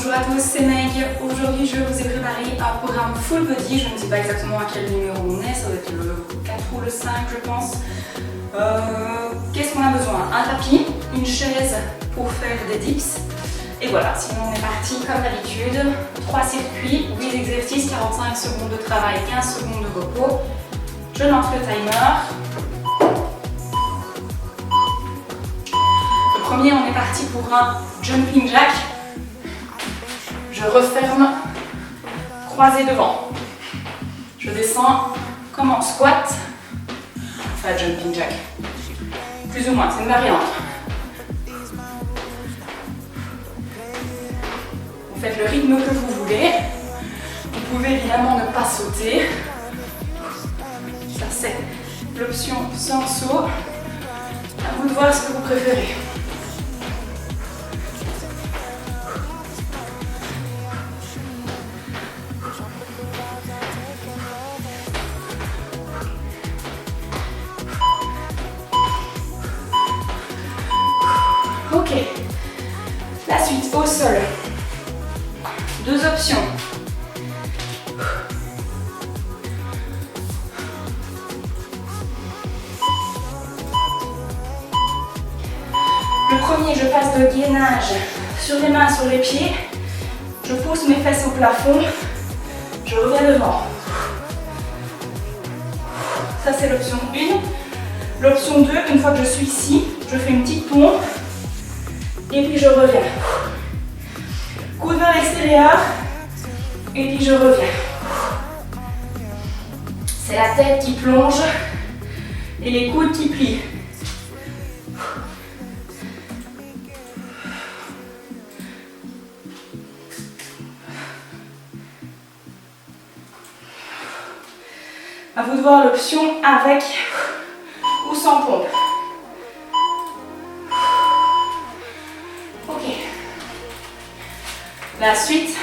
Bonjour à tous, c'est Meg. Aujourd'hui, je vous ai préparé un programme full body. Je ne sais pas exactement à quel numéro on est, ça doit être le 4 ou le 5, je pense. Qu'est-ce qu'on a besoin? Un tapis, une chaise pour faire des dips. Et voilà, sinon on est parti comme d'habitude. 3 circuits, 8 exercices, 45 secondes de travail, 15 secondes de repos. Je lance le timer. Le premier, on est parti pour un jumping jack. Je referme, croisé devant. Je descends comme en squat. Enfin, jumping jack. Plus ou moins, c'est une variante. Vous faites le rythme que vous voulez. Vous pouvez évidemment ne pas sauter. Ça, c'est l'option sans saut. À vous de voir ce que vous préférez. Ok, la suite au sol. 2 options. Le premier, je passe de gainage sur les mains, sur les pieds. Je pousse mes fesses au plafond. Je reviens devant. Ça, c'est l'option 1. L'option 2, une fois que je suis ici, je fais une petite pompe. Et puis je reviens. Coude vers l'extérieur. Et puis je reviens. C'est la tête qui plonge et les coudes qui plient. À vous de voir l'option avec ou sans pompe. La suite,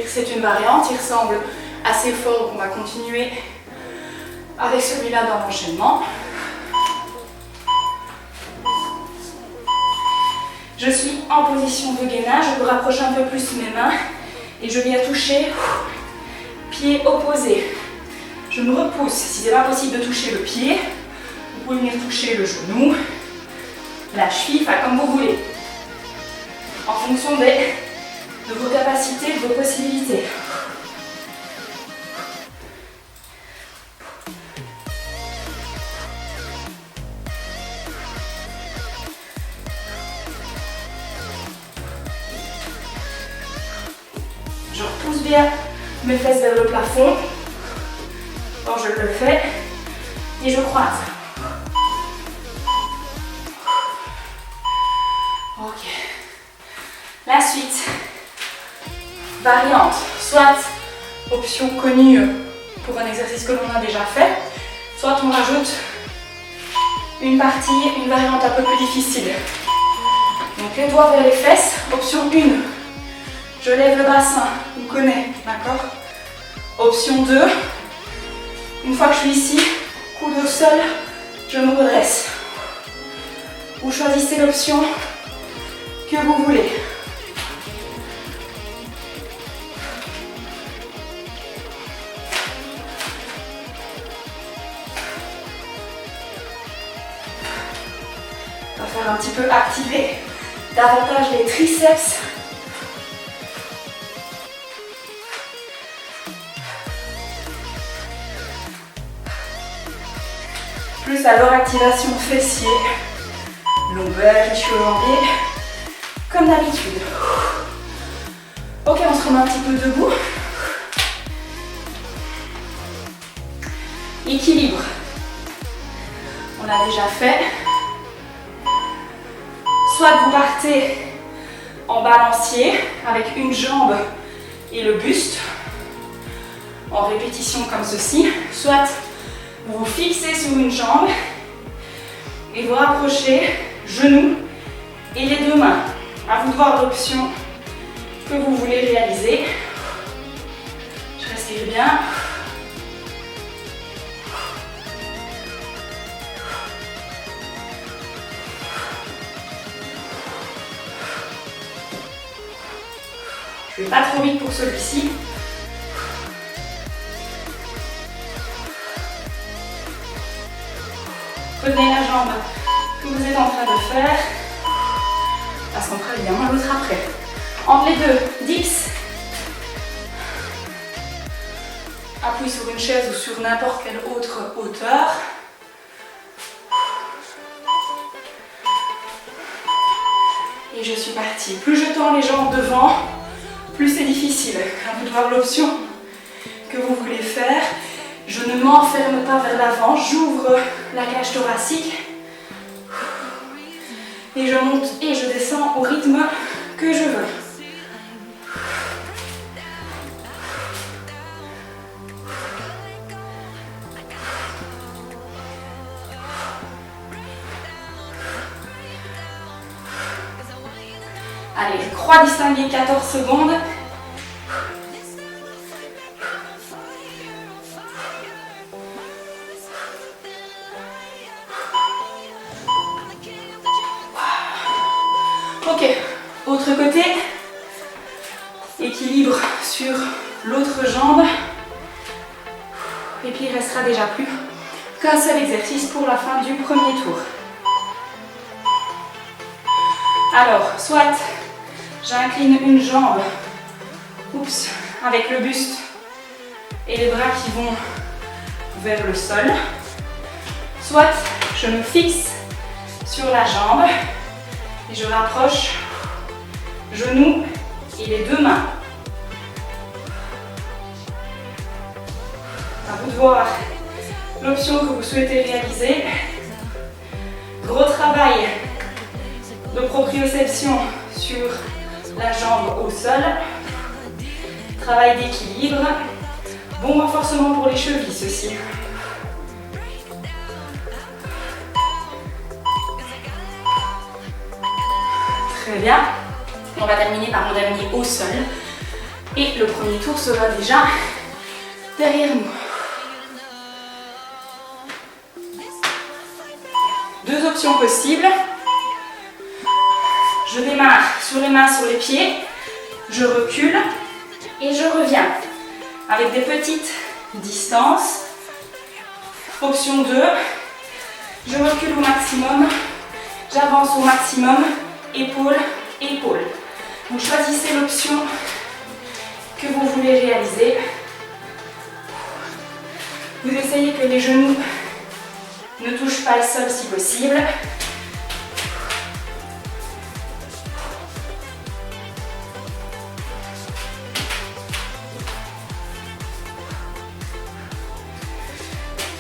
c'est une variante, il ressemble assez fort, on va continuer avec celui-là dans l'enchaînement. Je suis en position de gainage, je peux rapprocher un peu plus mes mains et je viens toucher pied opposé. Je me repousse, si ce n'est pas possible de toucher le pied, vous pouvez venir toucher le genou, la cheville, enfin comme vous voulez, en fonction de vos capacités, de vos possibilités. Je repousse bien mes fesses vers le plafond. Quand je le fais, et je croise. Ok. La suite. Variante, soit option connue pour un exercice que l'on a déjà fait, soit on rajoute une partie, une variante un peu plus difficile. Donc les doigts vers les fesses, option 1, je lève le bassin, vous connaissez, d'accord? Option 2, une fois que je suis ici, coude au sol, je me redresse. Vous choisissez l'option que vous voulez. On va faire un petit peu activer davantage les triceps. Plus alors activation fessier, lombaire, ischio-jambier, comme d'habitude. Ok, on se remet un petit peu debout. Équilibre. On l'a déjà fait. Soit vous partez en balancier avec une jambe et le buste en répétition comme ceci, soit vous vous fixez sur une jambe et vous rapprochez genoux et les 2 mains. À vous de voir l'option que vous voulez réaliser. Je respire bien. Je vais pas trop vite pour celui-ci. Retenez la jambe que vous êtes en train de faire. Parce qu'on fera évidemment l'autre après. Entre les deux, dips. Appui sur une chaise ou sur n'importe quelle autre hauteur. Et je suis partie. Plus je tends les jambes devant, plus c'est difficile. À vous de voir l'option que vous voulez faire. Je ne m'enferme pas vers l'avant, j'ouvre la cage thoracique. Et je monte et je descends au rythme que je veux. Allez, je crois distinguer 14 secondes. Ok, autre côté. Équilibre sur l'autre jambe. Et puis il ne restera déjà plus qu'un seul exercice pour la fin du premier tour. Alors, soit j'incline une jambe, oups, avec le buste et les bras qui vont vers le sol. Soit je me fixe sur la jambe et je rapproche genoux et les deux mains. À vous de voir l'option que vous souhaitez réaliser. Gros travail de proprioception sur la jambe au sol. Travail d'équilibre. Bon renforcement pour les chevilles, ceci. Très bien. On va terminer par mon dernier au sol. Et le premier tour sera déjà derrière nous. Deux options possibles. Je démarre sur les mains, sur les pieds. Je recule et je reviens. Avec des petites distances. Option 2. Je recule au maximum. J'avance au maximum. Épaule, épaule. Vous choisissez l'option que vous voulez réaliser. Vous essayez que les genoux ne touchent pas le sol si possible.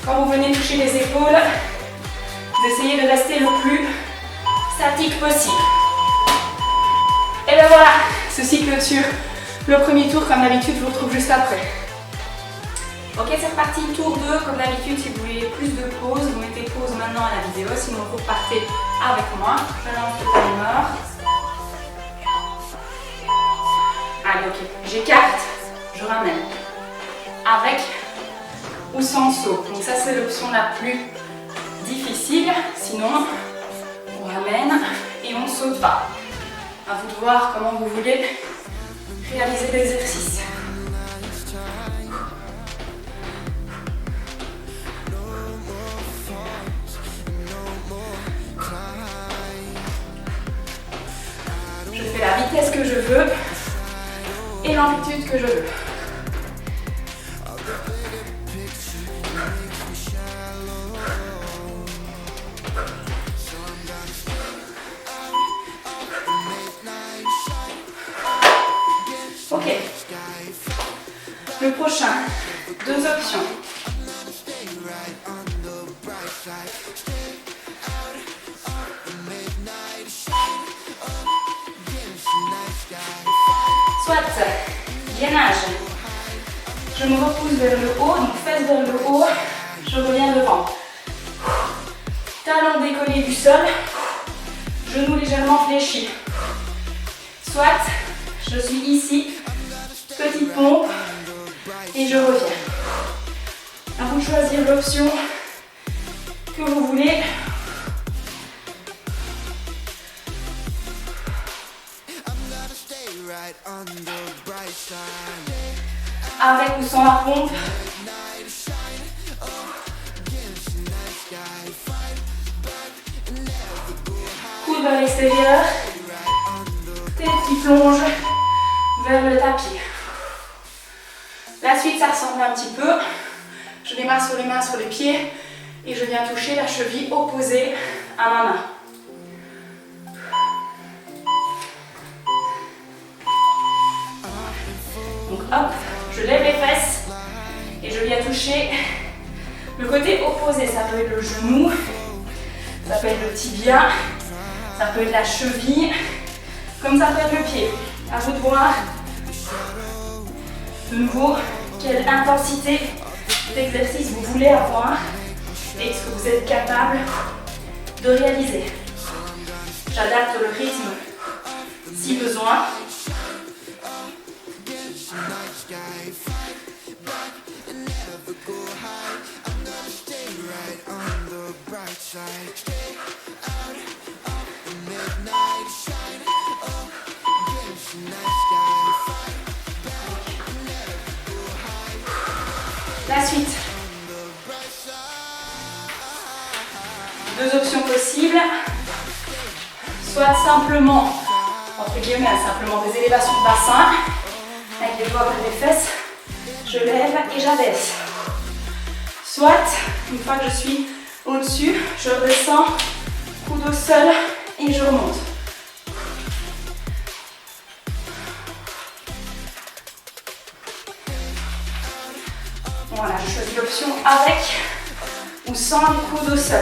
Quand vous venez toucher les épaules, vous essayez de rester le plus statique possible. Et bien voilà, ceci clôture le premier tour. Comme d'habitude, je vous retrouve juste après. Ok, c'est reparti, tour 2. Comme d'habitude, si vous voulez plus de pause, vous mettez pause maintenant à la vidéo. Sinon, vous repartez avec moi. Je lance le timer. Allez, ok, j'écarte, je ramène. Avec ou sans saut. Donc ça, c'est l'option la plus difficile. Sinon, on ramène et on ne saute pas. À vous de voir comment vous voulez réaliser l'exercice. Je fais la vitesse que je veux et l'amplitude que je veux. Ok. Le prochain, deux options. Soit gainage. Je me repousse vers le haut, donc fesses vers le haut, je reviens devant. Talons décollés du sol, genoux légèrement fléchis. Soit je suis ici, petite pompe, et je reviens. À vous de choisir l'option que vous voulez. Avec ou sans la pompe. Coude vers l'extérieur. Tête qui plonge vers le tapis. La suite, ça ressemble un petit peu. Je démarre sur les mains, sur les pieds et je viens toucher la cheville opposée à ma main. Donc hop, je lève les fesses et je viens toucher le côté opposé. Ça peut être le genou, ça peut être le tibia, ça peut être la cheville, comme ça peut être le pied. À vous de voir de nouveau quelle intensité d'exercice vous voulez avoir et ce que vous êtes capable de réaliser. J'adapte le rythme si besoin. La suite. Deux options possibles. Soit simplement, entre guillemets, simplement des élévations de bassin, avec les doigts vers les fesses, je lève et j'abaisse. Soit, une fois que je suis au-dessus, je redescends, coude au sol et je remonte. Voilà, je choisis l'option avec ou sans les coudes au sol.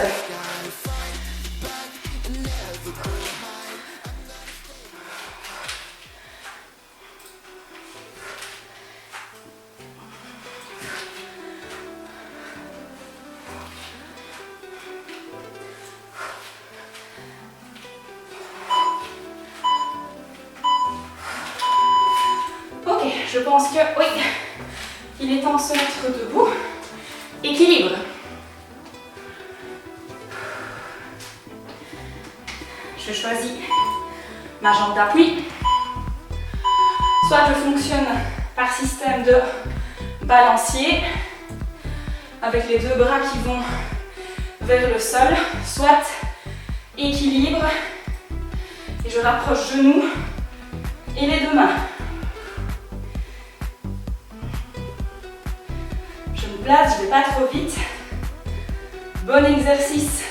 Ok, je pense que oui. Il est temps de se mettre debout. Équilibre. Je choisis ma jambe d'appui. Soit je fonctionne par système de balancier, avec les deux bras qui vont vers le sol, soit équilibre, et je rapproche genoux et les deux mains. Place, je ne vais pas trop vite. Bon exercice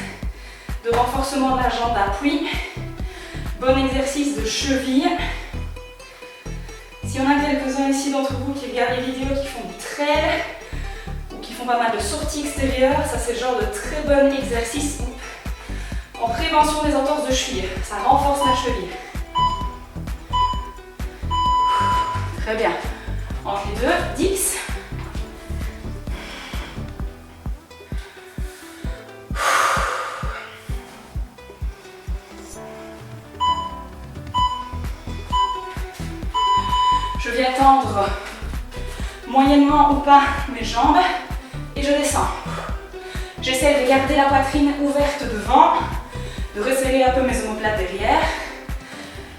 de renforcement de la jambe d'appui. Bon exercice de cheville. Si on a quelques-uns ici d'entre vous qui regardent les vidéos qui font du trail ou qui font pas mal de sorties extérieures, ça c'est le genre de très bon exercice en prévention des entorses de cheville. Ça renforce la cheville. Très bien. Entre les deux, 10. Je viens tendre moyennement ou pas mes jambes et je descends. J'essaie de garder la poitrine ouverte devant, de resserrer un peu mes omoplates derrière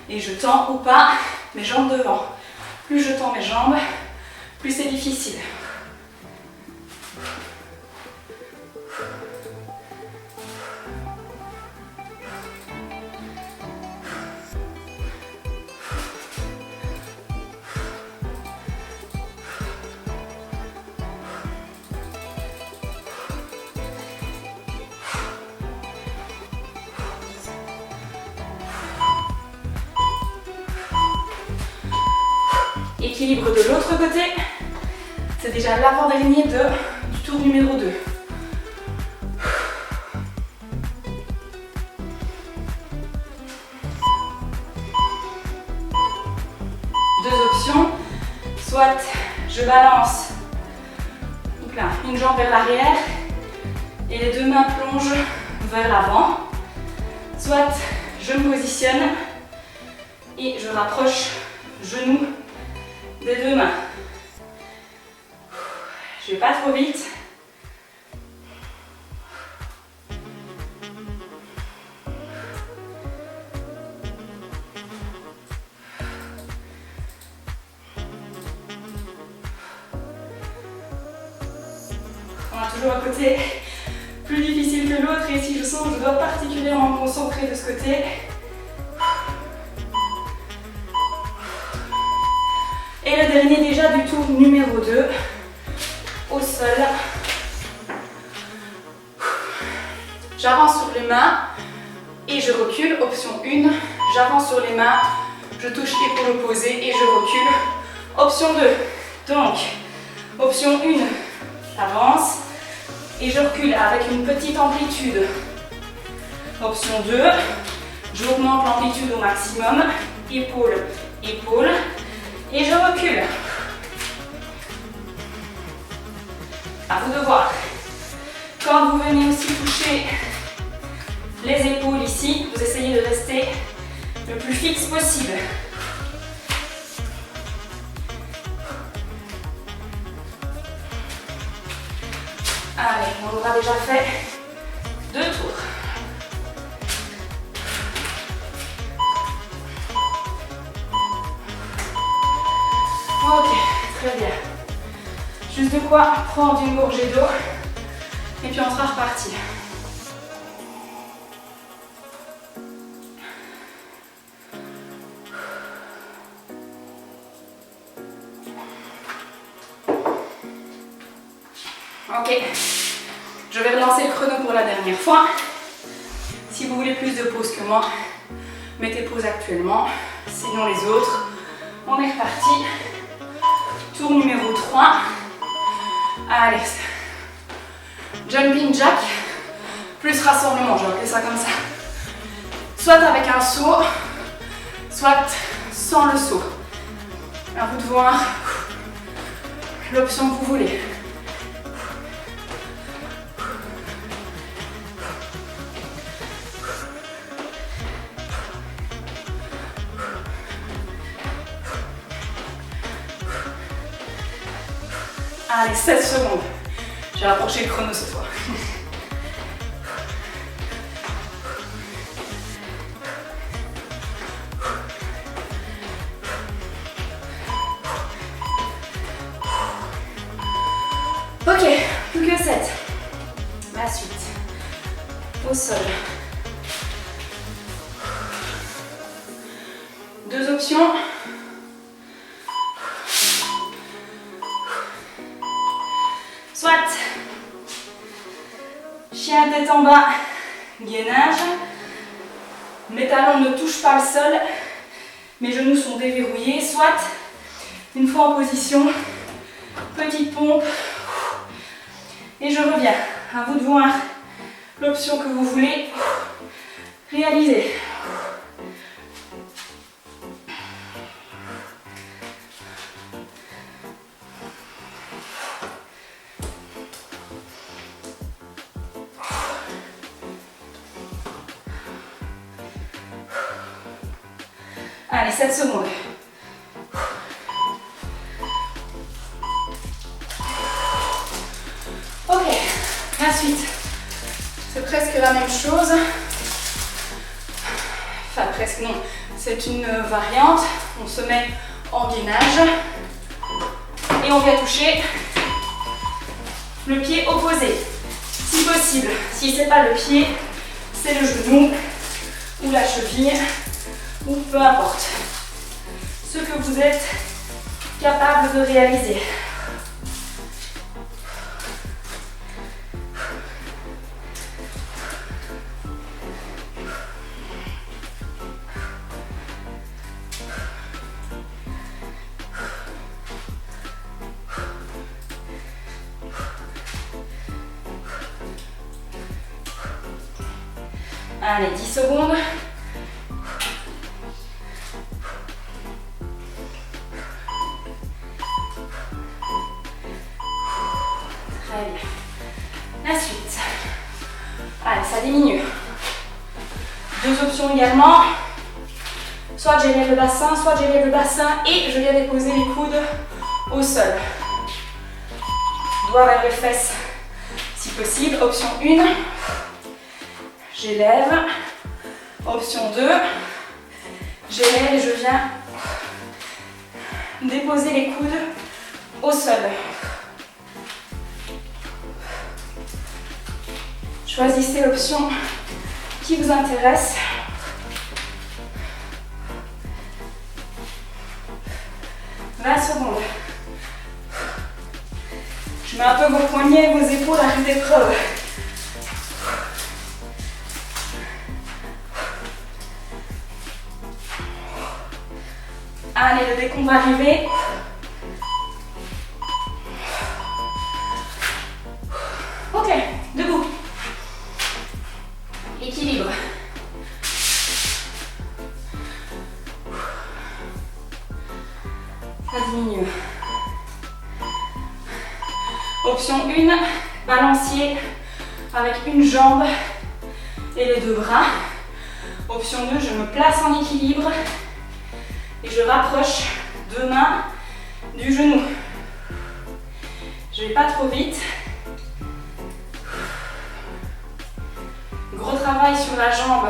et je tends ou pas mes jambes devant. Plus je tends mes jambes, plus c'est difficile. Équilibre de l'autre côté, c'est déjà l'avant-dernier du tour numéro 2. Deux options, soit je balance donc là, une jambe vers l'arrière et les deux mains plongent vers l'avant, soit je me positionne et je rapproche genou des deux mains. Je vais pas trop vite. On a toujours un côté plus difficile que l'autre et si je sens que je dois particulièrement me concentrer de ce côté. Et le dernier déjà du tour numéro 2, au sol. J'avance sur les mains et je recule. Option 1, j'avance sur les mains, je touche épaule opposée et je recule. Option 2, donc, option 1, j'avance et je recule avec une petite amplitude. Option 2, j'augmente l'amplitude au maximum, épaule, épaule, et je recule. À vous de voir. Quand vous venez aussi toucher les épaules ici, vous essayez de rester le plus fixe possible. Allez, on aura déjà fait 2 tours. Ok, très bien. Juste de quoi prendre une gorgée d'eau et puis on sera reparti. Ok, je vais relancer le chrono pour la dernière fois. Si vous voulez plus de pause que moi, mettez pause actuellement. Sinon les autres, on est reparti. Tour numéro 3. Allez, jumping jack plus rassemblement, je vais appeler ça comme ça. Soit avec un saut, soit sans le saut. À vous de voir l'option que vous voulez. Allez, 7 secondes. J'ai rapproché le chrono cette fois. Ok, plus que 7. La suite. Au sol. 2 options. Soit chien tête en bas, gainage. Mes talons ne touchent pas le sol, mes genoux sont déverrouillés. Soit une fois en position, petite pompe. Et je reviens. À vous de voir l'option que vous voulez réaliser. Allez, 7 secondes. Ok, la suite. C'est presque la même chose. Enfin, presque non. C'est une variante. On se met en gainage. Et on vient toucher le pied opposé. Si possible. Si ce n'est pas le pied, c'est le genou ou la cheville. Ou peu importe ce que vous êtes capable de réaliser. Allez, 10 secondes. Très bien. La suite. Allez, ça diminue. 2 options également. Soit j'élève le bassin, soit j'élève le bassin et je viens déposer les coudes au sol. Doigt vers les fesses si possible. Option 1. J'élève. Option 2. J'élève et je viens déposer les coudes au sol. Choisissez l'option qui vous intéresse. Secondes. Je mets un peu vos poignets et vos épaules à rude épreuve. Allez, le décompte va arriver. Ok, debout. Équilibre. Ça diminue. Option 1, balancier avec une jambe et les deux bras. Option 2, je me place en équilibre et je rapproche deux mains du genou. Je ne vais pas trop vite. Gros travail sur la jambe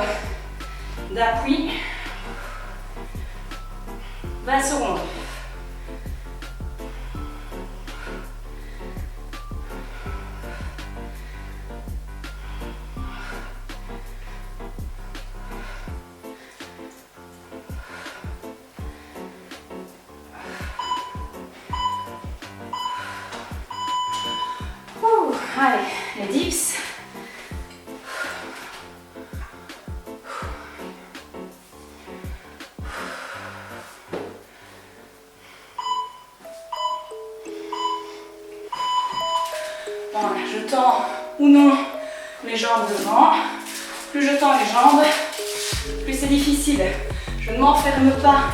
d'appui. 20 secondes. Allez, les dips. Voilà, je tends ou non les jambes devant. Plus je tends les jambes, plus c'est difficile. Je ne m'enferme pas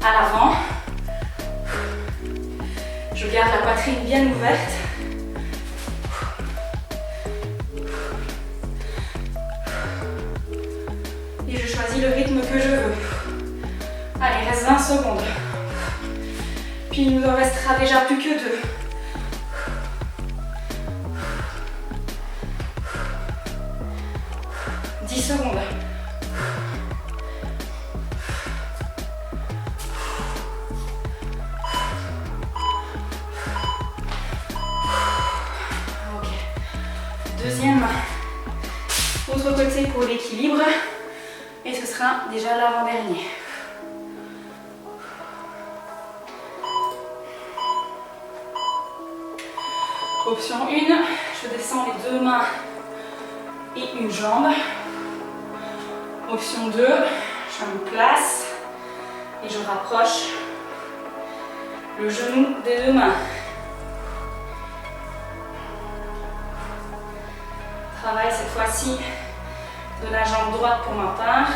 à l'avant. Je garde la poitrine bien ouverte. Et je choisis le rythme que je veux. Allez, reste 20 secondes. Puis il nous en restera déjà plus que 2. Secondes. Ok. Deuxième autre côté pour l'équilibre. Et ce sera déjà l'avant-dernier. Option 1, je descends les deux mains et une jambe. Option 2, je me place et je rapproche le genou des deux mains. Travail cette fois-ci de la jambe droite pour ma part.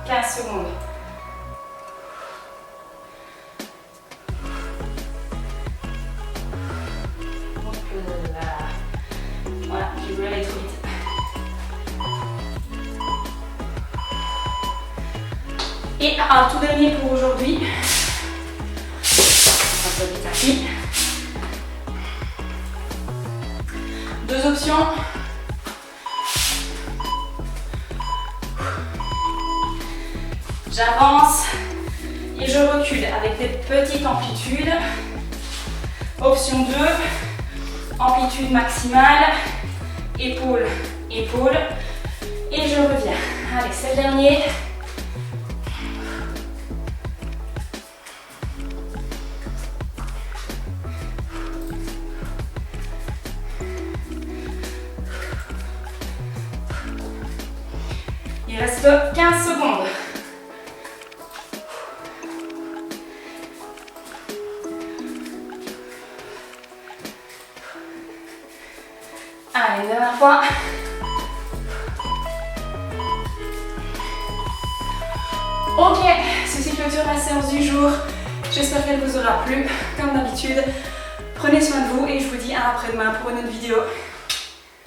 « 15 secondes. Voilà, j'ai voulu aller trop vite. Et un tout dernier pour aujourd'hui. Un peu de tapis. Deux options. J'avance et je recule avec des petites amplitudes. Option 2, amplitude maximale, épaule, épaule, et je reviens. Allez, c'est le dernier. Il reste 15 secondes. Allez, dernière fois. Ok, ceci clôture la séance du jour. J'espère qu'elle vous aura plu. Comme d'habitude, prenez soin de vous et je vous dis à après-demain pour une autre vidéo.